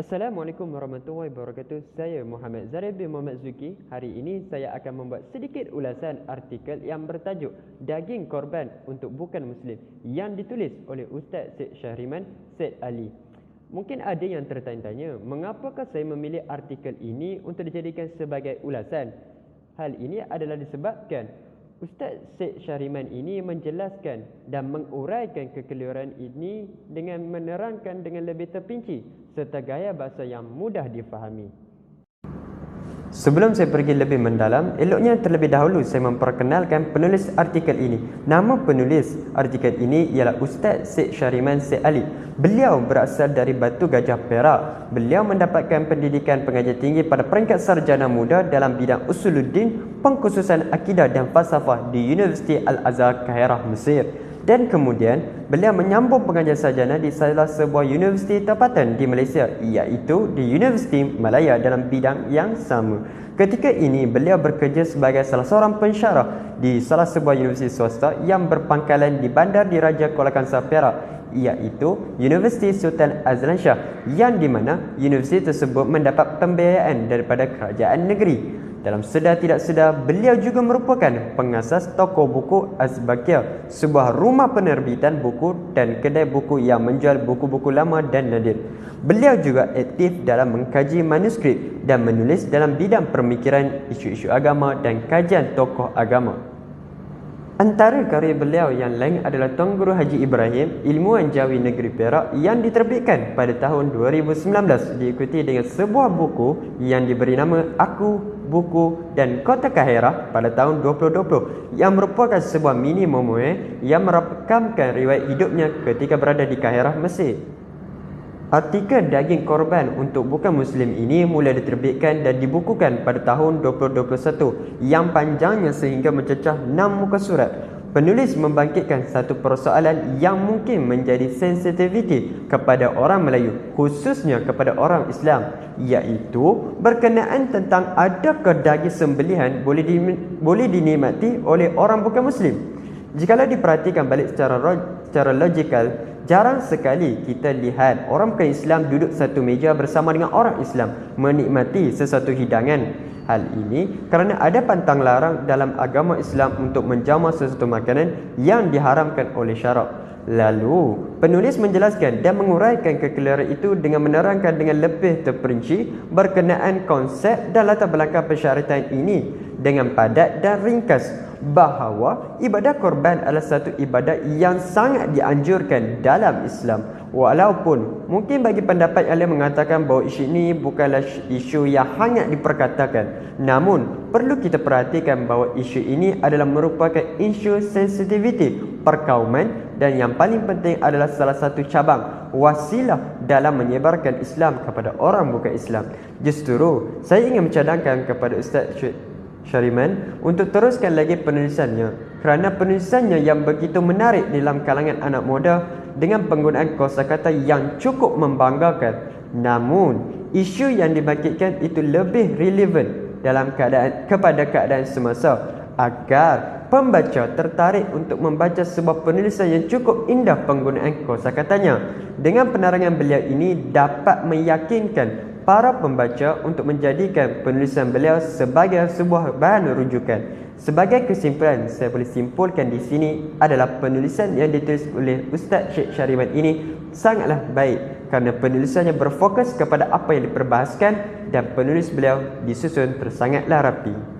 Assalamualaikum warahmatullahi wabarakatuh. Saya Muhammad Zarif bin Muhammad Zuki. Hari ini saya akan membuat sedikit ulasan artikel yang bertajuk Daging Korban untuk Bukan Muslim yang ditulis oleh Ustaz Syed Syahriman Syed Ali. Mungkin ada yang tertanya-tanya, mengapakah saya memilih artikel ini untuk dijadikan sebagai ulasan? Hal ini adalah disebabkan Ustaz Syed Syahriman ini menjelaskan dan menguraikan kekeliruan ini dengan menerangkan dengan lebih terperinci serta gaya bahasa yang mudah difahami. Sebelum saya pergi lebih mendalam, eloknya terlebih dahulu saya memperkenalkan penulis artikel ini. Nama penulis artikel ini ialah Ustaz Syed Syahriman Syed Ali. Beliau berasal dari Batu Gajah Perak. Beliau mendapatkan pendidikan pengajian tinggi pada peringkat sarjana muda dalam bidang usuluddin, pengkhususan akidah dan falsafah di Universiti Al-Azhar Kairah, Mesir. Dan kemudian beliau menyambung pengajian sarjana di salah sebuah universiti tempatan di Malaysia, iaitu di Universiti Malaya dalam bidang yang sama. Ketika ini beliau bekerja sebagai salah seorang pensyarah di salah sebuah universiti swasta yang berpangkalan di Bandar Diraja Kuala Kangsar Perak, iaitu Universiti Sultan Azlan Shah, yang di mana universiti tersebut mendapat pembiayaan daripada kerajaan negeri. Dalam sedar tidak sedar, beliau juga merupakan pengasas toko buku Az-Bakir, sebuah rumah penerbitan buku dan kedai buku yang menjual buku-buku lama dan nadir. Beliau juga aktif dalam mengkaji manuskrip dan menulis dalam bidang pemikiran, isu-isu agama dan kajian tokoh agama. Antara karya beliau yang lain adalah Tuan Guru Haji Ibrahim, Ilmuwan Jawi Negeri Perak, yang diterbitkan pada tahun 2019, diikuti dengan sebuah buku yang diberi nama Aku, Buku dan Kota Kairah pada tahun 2020, yang merupakan sebuah mini memoir yang merakamkan riwayat hidupnya ketika berada di Kairah, Mesir. Artikel Daging Korban untuk Bukan Muslim ini mula diterbitkan dan dibukukan pada tahun 2021 yang panjangnya sehingga mencecah 6 muka surat. Penulis membangkitkan satu persoalan yang mungkin menjadi sensitiviti kepada orang Melayu, khususnya kepada orang Islam, iaitu berkenaan tentang adakah daging sembelihan boleh dinikmati oleh orang bukan Muslim. Jikalau diperhatikan balik secara logikal, jarang sekali kita lihat orang bukan Islam duduk satu meja bersama dengan orang Islam menikmati sesuatu hidangan. Hal ini kerana ada pantang larang dalam agama Islam untuk menjamah sesuatu makanan yang diharamkan oleh syarak. Lalu, penulis menjelaskan dan menguraikan kekeliruan itu dengan menerangkan dengan lebih terperinci berkenaan konsep dan latar belakang persyaratan ini dengan padat dan ringkas, bahawa ibadah korban adalah satu ibadah yang sangat dianjurkan dalam Islam. Walaupun mungkin bagi pendapat yang lain mengatakan bahawa isu ini bukanlah isu yang hangat diperkatakan, namun perlu kita perhatikan bahawa isu ini adalah merupakan isu sensitiviti perkauman dan yang paling penting adalah salah satu cabang wasilah dalam menyebarkan Islam kepada orang bukan Islam. Justru saya ingin mencadangkan kepada Ustaz Syahriman untuk teruskan lagi penulisannya, kerana penulisannya yang begitu menarik dalam kalangan anak muda dengan penggunaan kosakata yang cukup membanggakan. Namun isu yang dibangkitkan itu lebih relevan dalam kepada keadaan semasa, agar pembaca tertarik untuk membaca sebuah penulisan yang cukup indah penggunaan kosakatanya. Dengan penerangan beliau ini dapat meyakinkan para pembaca untuk menjadikan penulisan beliau sebagai sebuah bahan rujukan. Sebagai kesimpulan, saya boleh simpulkan di sini adalah penulisan yang ditulis oleh Ustaz Syed Syahriman ini sangatlah baik kerana penulisannya berfokus kepada apa yang diperbahaskan dan penulis beliau disusun tersangatlah rapi.